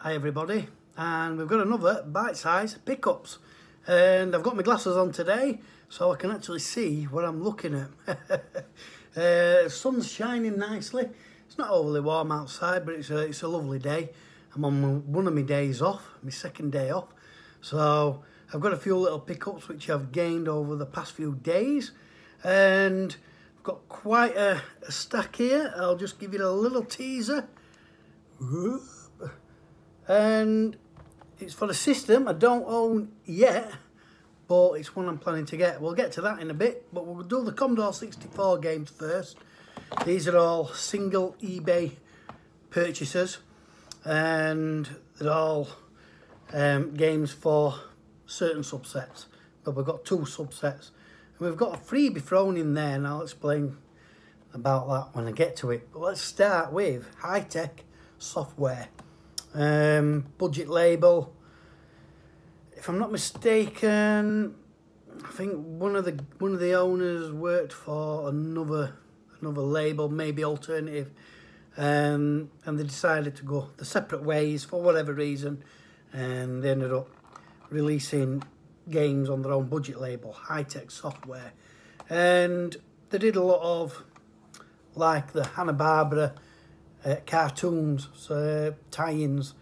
Hi everybody, and we've got another bite-size pickups, and I've got my glasses on today so I can actually see what I'm looking at. Sun's shining nicely. It's not overly warm outside, but it's a lovely day. I'm on one of my days off, my second day off, so I've got a few little pickups which I've gained over the past few days, and I've got quite a stack here. I'll just give you a little teaser. And it's for the system I don't own yet, but it's one I'm planning to get. We'll get to that in a bit, but we'll do the Commodore 64 games first. These are all single eBay purchases, and they're all games for certain subsets, but we've got two subsets. And we've got a freebie thrown in there, and I'll explain about that when I get to it. But let's start with high-tech software. Budget label. If I'm not mistaken, I think one of the owners worked for another label, maybe alternative, and they decided to go the separate ways for whatever reason, and they ended up releasing games on their own budget label, high-tech software. And they did a lot of like the Hanna-Barbera cartoons, so tie-ins,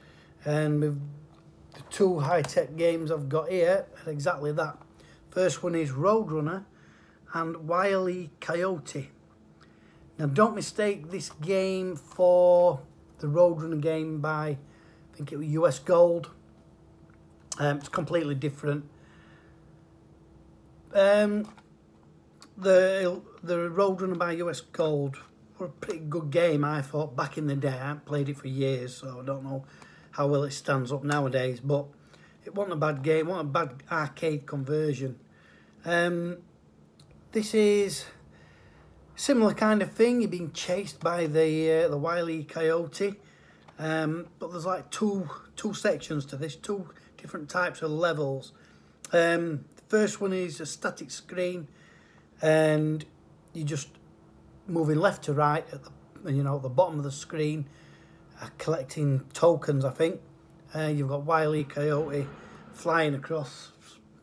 and with the two high-tech games I've got here are exactly that. First one is Roadrunner and Wile E. Coyote. Now don't mistake this game for the Roadrunner game by, I think it was US Gold. It's completely different. The Roadrunner by US Gold were a pretty good game, I thought, back in the day. I haven't played it for years, so I don't know how well it stands up nowadays, but it wasn't a bad game, it wasn't a bad arcade conversion. This is similar kind of thing. You're being chased by the Wile E. Coyote, but there's like two sections to this, two different types of levels. The first one is a static screen, and you just moving left to right at the bottom of the screen, collecting tokens, I think. You've got Wile E. Coyote flying across.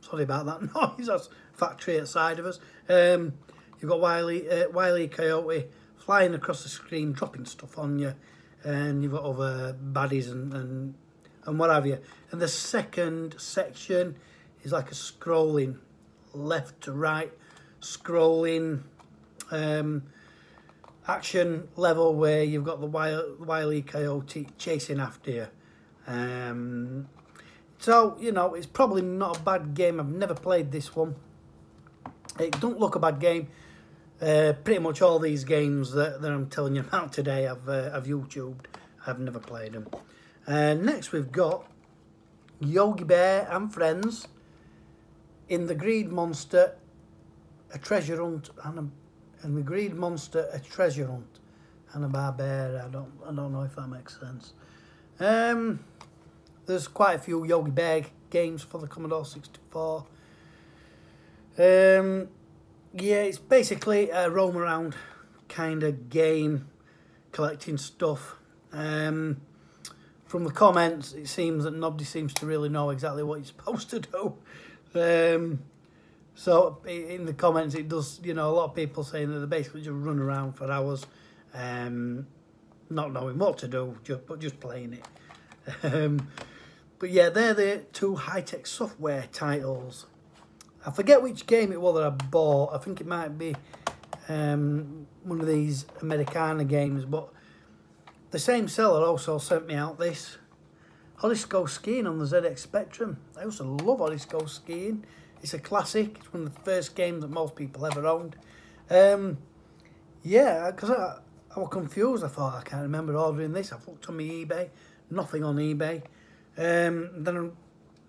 Sorry about that noise. That's factory outside of us. You've got Wile E. Coyote flying across the screen, dropping stuff on you, and you've got other baddies and what have you. And the second section is like a scrolling left to right, scrolling action level where you've got the Wile E. Coyote chasing after you. So, it's probably not a bad game. I've never played this one. It don't look a bad game. Pretty much all these games that I'm telling you about today I've YouTubed. I've never played them. Next we've got Yogi Bear and Friends in the Greed Monster, a treasure hunt, and the Greed Monster, a treasure hunt, Hanna-Barbera. I don't know if that makes sense. There's quite a few Yogi Bear games for the Commodore 64. Yeah, it's basically a roam around kind of game, collecting stuff. From the comments, it seems that nobody seems to really know exactly what you're supposed to do. So in the comments, it does, a lot of people saying that they basically just run around for hours, not knowing what to do, but just playing it. But yeah, they're the two high-tech software titles. I forget which game it was that I bought. I think it might be one of these Americana games, but the same seller also sent me out this Odyssey Skiing on the ZX Spectrum. I used to love Odyssey Skiing. It's a classic. It's one of the first games that most people ever owned. Yeah, because I was confused. I thought, I can't remember ordering this. I've looked on my eBay. Nothing on eBay. Then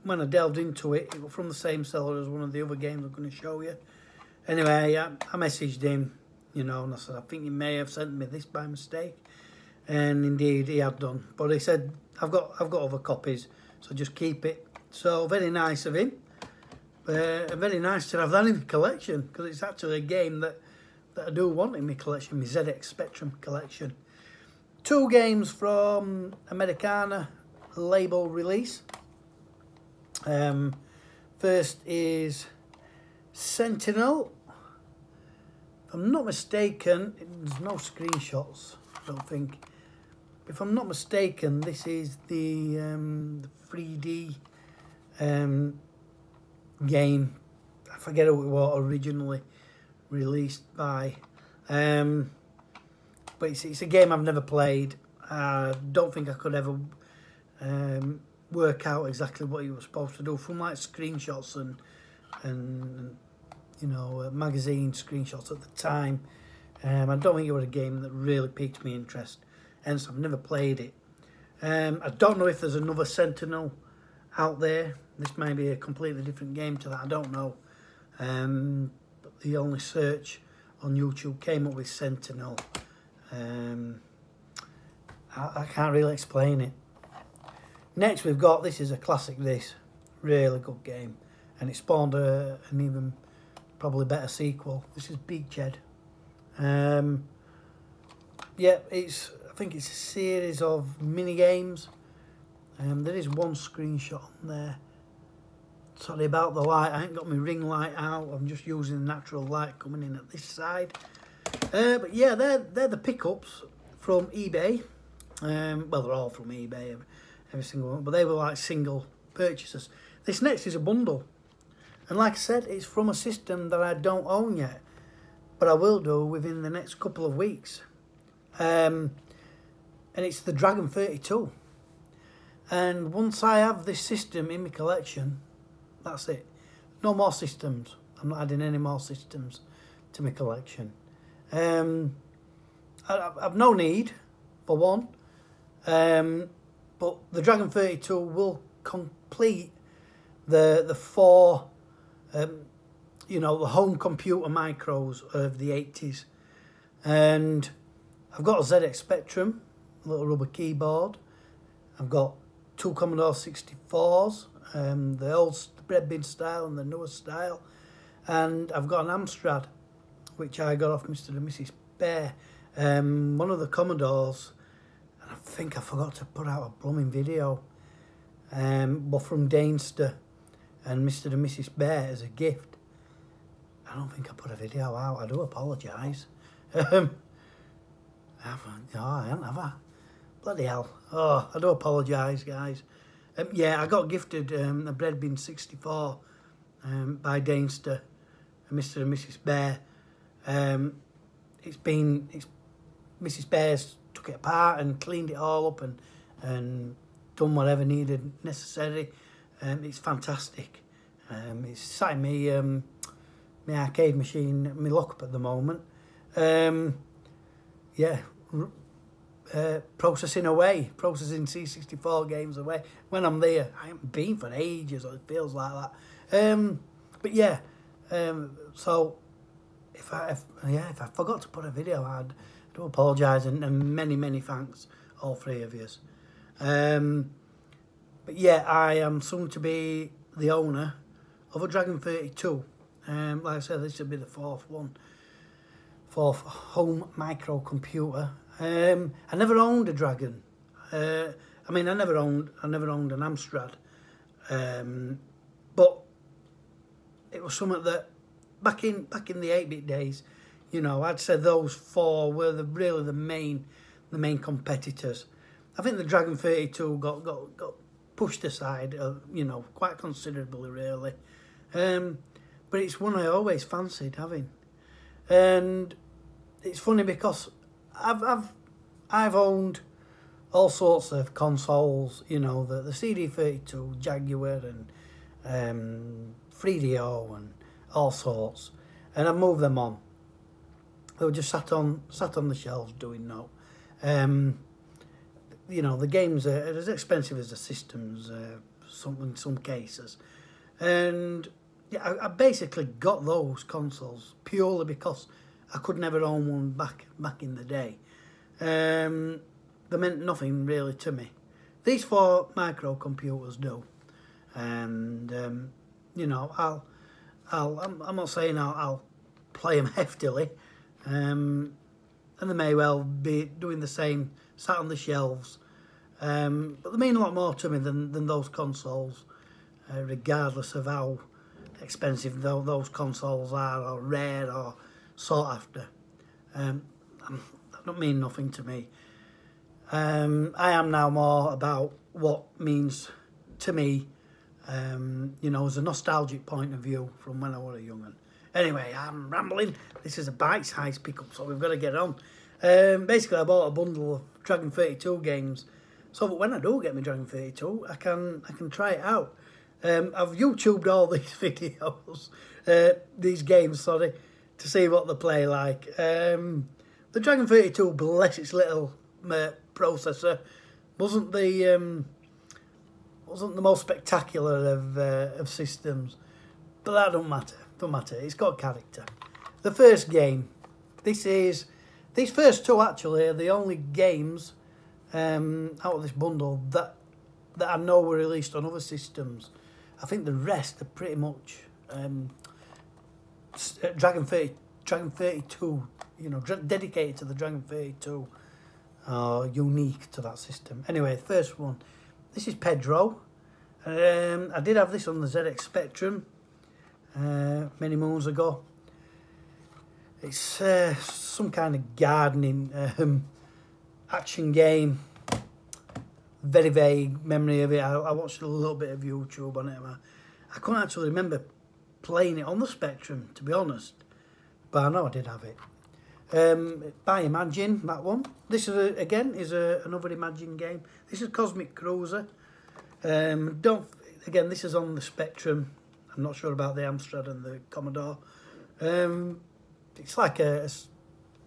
when I delved into it, it was from the same seller as one of the other games I'm going to show you. Anyway, I messaged him, and I said, I think you may have sent me this by mistake. And indeed, he had done. But he said, I've got other copies, so just keep it. So very nice of him. Very nice to have that in my collection, because it's actually a game that I do want in my collection, my ZX Spectrum collection. Two games from Americana, label release. First is Sentinel. If I'm not mistaken, there's no screenshots, I don't think. If I'm not mistaken, this is the 3D game. I forget who it was originally released by. But it's a game I've never played. I don't think I could ever work out exactly what you were supposed to do from like screenshots and you know, magazine screenshots at the time. I don't think it was a game that really piqued my interest, hence I've never played it. I don't know if there's another Sentinel out there. This may be a completely different game to that, I don't know. But the only search on YouTube came up with Sentinel. I can't really explain it. Next we've got, this is a classic, this really good game, and it spawned an even probably better sequel. This is Beachhead. Yeah, I think it's a series of mini games. There is one screenshot on there. Sorry about the light, I ain't got my ring light out, I'm just using the natural light coming in at this side. But yeah, they're the pickups from eBay. Well, they're all from eBay, every single one, but they were like single purchases. This next is a bundle, and like I said, it's from a system that I don't own yet, but I will do within the next couple of weeks. And it's the Dragon 32. And once I have this system in my collection, that's it. No more systems. I'm not adding any more systems to my collection. I've no need for one. But the Dragon 32 will complete the four, you know, the home computer micros of the 80s. And I've got a ZX Spectrum, a little rubber keyboard. I've got two Commodore 64s, the old bread bin style and the newer style. And I've got an Amstrad, which I got off Mr. and Mrs. Bear. One of the Commodores, and I think I forgot to put out a blooming video, but from Dainster and Mr. and Mrs. Bear as a gift. I don't think I put a video out, I do apologise. I haven't, have I? Bloody hell. Oh, I do apologise, guys. Yeah, I got gifted a bread bin 64 by Dainster and Mr. and Mrs. Bear. It's Mrs. Bear's took it apart and cleaned it all up and done whatever needed necessary. It's fantastic. It's sat in me my arcade machine, my lockup at the moment. Yeah, processing C64 games away. When I'm there, I haven't been for ages, or it feels like that. But yeah, so if I forgot to put a video, I do apologise, and many thanks, all three of you. But yeah, I am soon to be the owner of a Dragon 32. Like I said, this will be the fourth home microcomputer. I never owned a Dragon. I mean, I never owned an Amstrad. But it was something that back in the 8-bit days, you know, I'd say those four were really the main competitors. I think the Dragon 32 got pushed aside, you know, quite considerably, really. But it's one I always fancied having, and it's funny because I've owned all sorts of consoles, you know, the CD32, Jaguar, and 3DO, and all sorts, and I've moved them on. They were just sat on the shelves doing no. You know, the games are as expensive as the systems, in some cases, and yeah, I basically got those consoles purely because I could never own one back in the day. They meant nothing really to me. These four microcomputers do, and you know, I'm not saying I'll play them heftily, and they may well be doing the same, sat on the shelves, But they mean a lot more to me than those consoles, regardless of how expensive those consoles are, or rare, or sought after. That don't mean nothing to me. I am now more about what means to me, you know, as a nostalgic point of view from when I was a young'un. Anyway, I'm rambling. This is a bite-sized pickup, so we've got to get on. Basically, I bought a bundle of Dragon 32 games, so that when I do get my Dragon 32, I can try it out. I've YouTubed all these videos, these games, sorry, to see what they play like. The Dragon 32, bless its little processor, wasn't the most spectacular of systems, but that don't matter. Don't matter. It's got character. The first game. These first two actually are the only games out of this bundle that I know were released on other systems. I think the rest are pretty much Dragon 32. You know, dedicated to the Dragon 32. Unique to that system. Anyway, the first one. This is Pedro. I did have this on the ZX Spectrum many moons ago. It's some kind of gardening action game. Very vague memory of it. I watched a little bit of YouTube on it. I couldn't actually remember playing it on the Spectrum, to be honest. But I know I did have it. By Imagine, that one. This is another Imagine game. This is Cosmic Cruiser. Again, this is on the Spectrum. I'm not sure about the Amstrad and the Commodore. It's like a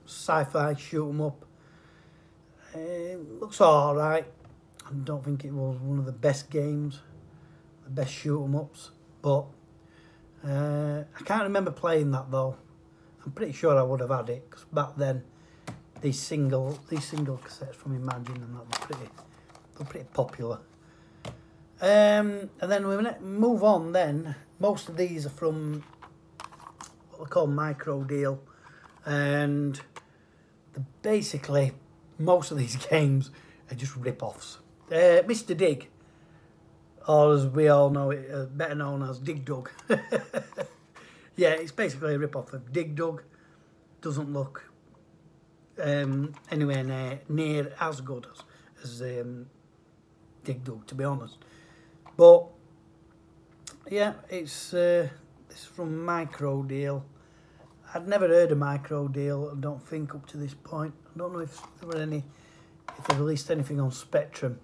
sci-fi shoot 'em up. It looks all right. I don't think it was one of the best games, the best shoot 'em ups, but I can't remember playing that though. I'm pretty sure I would have had it, because back then these single cassettes from Imagine and that were pretty popular. And then we move on. Then most of these are from what we call micro deal, and basically most of these games are just rip-offs. Mr. Dig, or as we all know it, better known as Dig Dug. Yeah, it's basically a rip-off of Dig Dug. Doesn't look anywhere near as good as Dig Dug, to be honest. But yeah, it's from Micro Deal. I'd never heard of Micro Deal, I don't think, up to this point. I don't know if there were if they released anything on Spectrum.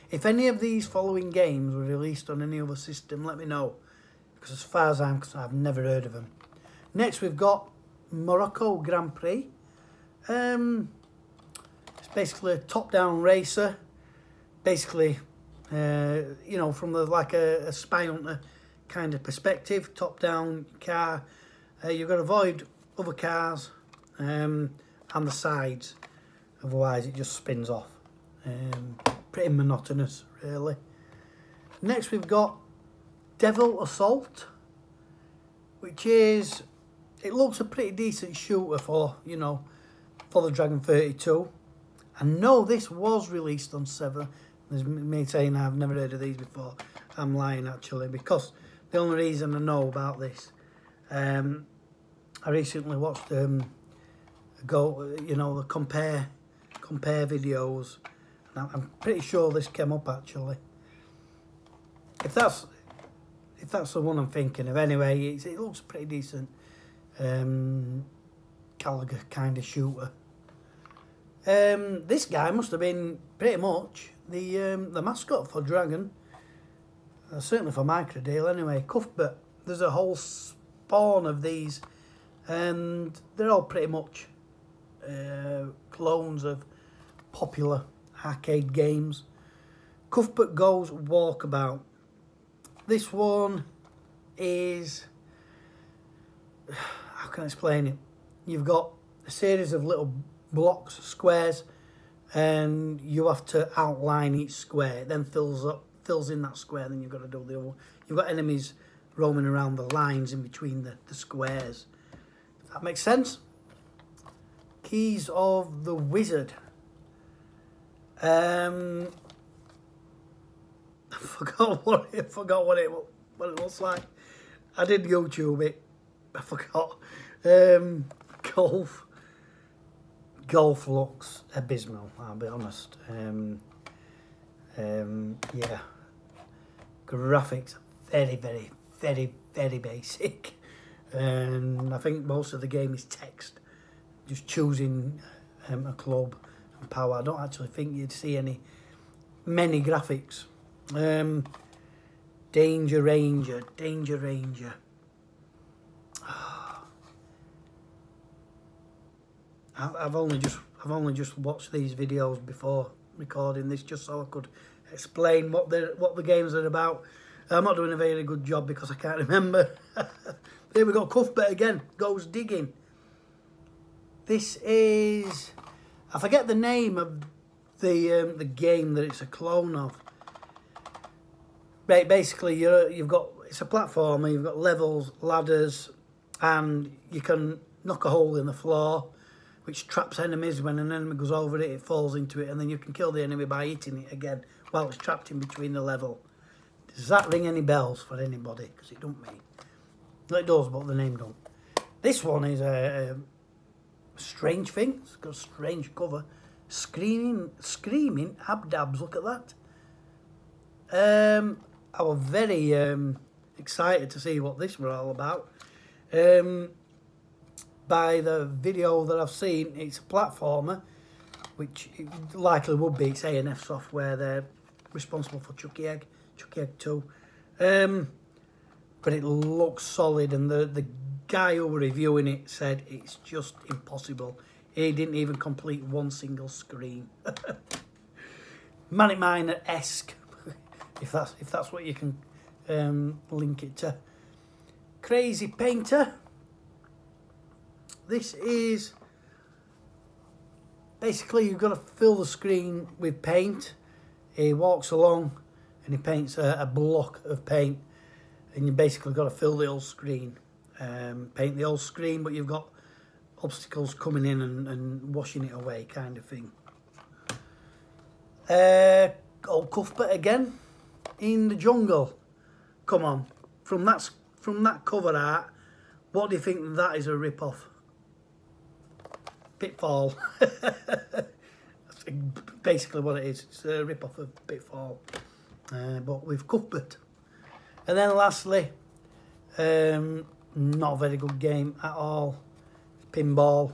If any of these following games were released on any other system, let me know. Because as far as I'm concerned, I've never heard of them. Next, we've got Morocco Grand Prix. It's basically a top-down racer. Basically, you know, from a spy hunter kind of perspective, top-down car. You've got to avoid other cars and the sides, otherwise it just spins off. Pretty monotonous, really. Next, we've got Devil Assault, which is, it looks a pretty decent shooter for the Dragon 32. I know this was released on 7. There's me saying I've never heard of these before. I'm lying, actually, because the only reason I know about this, I recently watched the compare videos, and I'm pretty sure this came up, actually. If that's the one I'm thinking of, anyway, it looks pretty decent. Gallagher kind of shooter. This guy must have been pretty much the mascot for Dragon, certainly for Microdeal anyway. Cuthbert. There's a whole spawn of these, and they're all pretty much clones of popular arcade games. Cuthbert Goes Walkabout. This one is, how can I explain it? You've got a series of little blocks, squares, and you have to outline each square. It then fills in that square, then you've got to do the other one. You've got enemies roaming around the lines in between the squares. If that makes sense. Keys of the Wizard. I forgot what it looks like. I did YouTube it. I forgot. Golf looks abysmal, I'll be honest. Yeah. Graphics very basic. And I think most of the game is text. Just choosing a club and power. I don't actually think you'd see many graphics. Danger Ranger. I've only just watched these videos before recording this, just so I could explain what the games are about. I'm not doing a very good job because I can't remember. Here we go, Cuthbert again goes digging. This is, I forget the name of the game that it's a clone of. Basically, it's a platformer. You've got levels, ladders, and you can knock a hole in the floor, which traps enemies. When an enemy goes over it, it falls into it, and then you can kill the enemy by hitting it again while it's trapped in between the level. Does that ring any bells for anybody? Because it don't me. Well, it does, but the name don't. This one is a strange thing. It's got a strange cover. Screaming abdabs. Look at that. I was very excited to see what this were all about. By the video that I've seen, it's a platformer, which it likely would be. It's A&F Software. They're responsible for Chucky Egg 2. But it looks solid, and the guy who was reviewing it said it's just impossible. He didn't even complete one single screen. Manic Miner-esque, if that's what you can link it to. Crazy Painter. This is basically, you've got to fill the screen with paint. He walks along and he paints a block of paint, and you basically got to fill the whole screen. Paint the whole screen, but you've got obstacles coming in and washing it away, kind of thing. Old Cuthbert again, in the jungle. Come on, from that cover art, what do you think that is a rip-off? Pitfall. That's basically what it is. It's a rip-off of Pitfall, but with Cuthbert. And then lastly, not a very good game at all. Pinball,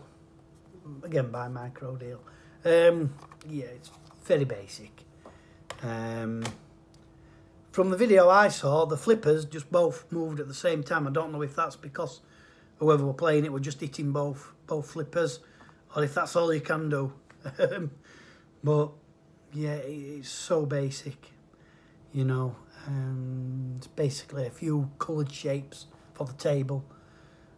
again by Micro Deal. Yeah, it's very basic. From the video I saw, the flippers just both moved at the same time. I don't know if that's because whoever were playing it were just hitting both flippers, or if that's all you can do. But yeah, it's so basic, you know. It's basically a few coloured shapes for the table.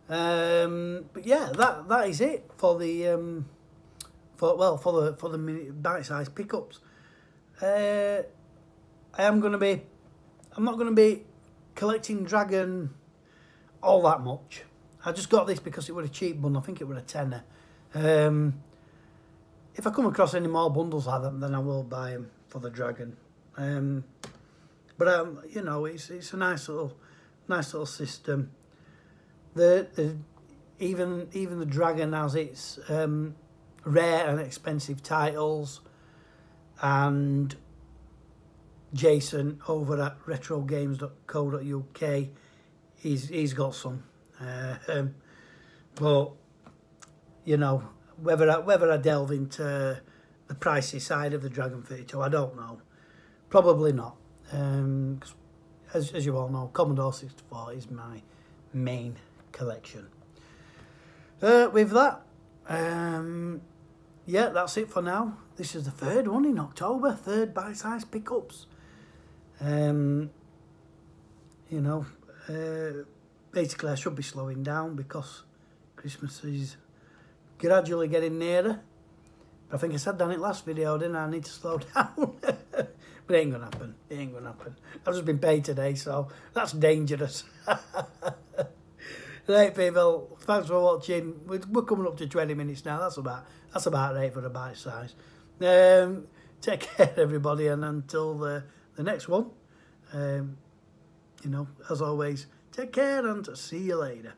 But yeah, that is it for the for the mini bite-sized pickups. I'm not going to be collecting Dragon all that much. I just got this because it was a cheap bundle. I think it was a tenner. If I come across any more bundles like them, then I will buy them for the Dragon. But you know, it's a nice little system. Even the Dragon has its rare and expensive titles, and Jason over at retrogames.co.uk, he's got some. But you know, whether I delve into the pricey side of the Dragon 32, I don't know. Probably not. As you all know, Commodore 64 is my main collection. With that, yeah, that's it for now. This is the third one in October, third bite-sized pickups. You know, basically I should be slowing down because Christmas is gradually getting nearer. But I think I said that in the last video, didn't I? I need to slow down. But it ain't gonna happen. It ain't gonna happen. I've just been paid today, so that's dangerous. Right, people, thanks for watching. We're coming up to 20 minutes now. That's about right for a bite size. Take care, everybody, and until the next one, You know, as always, take care and see you later.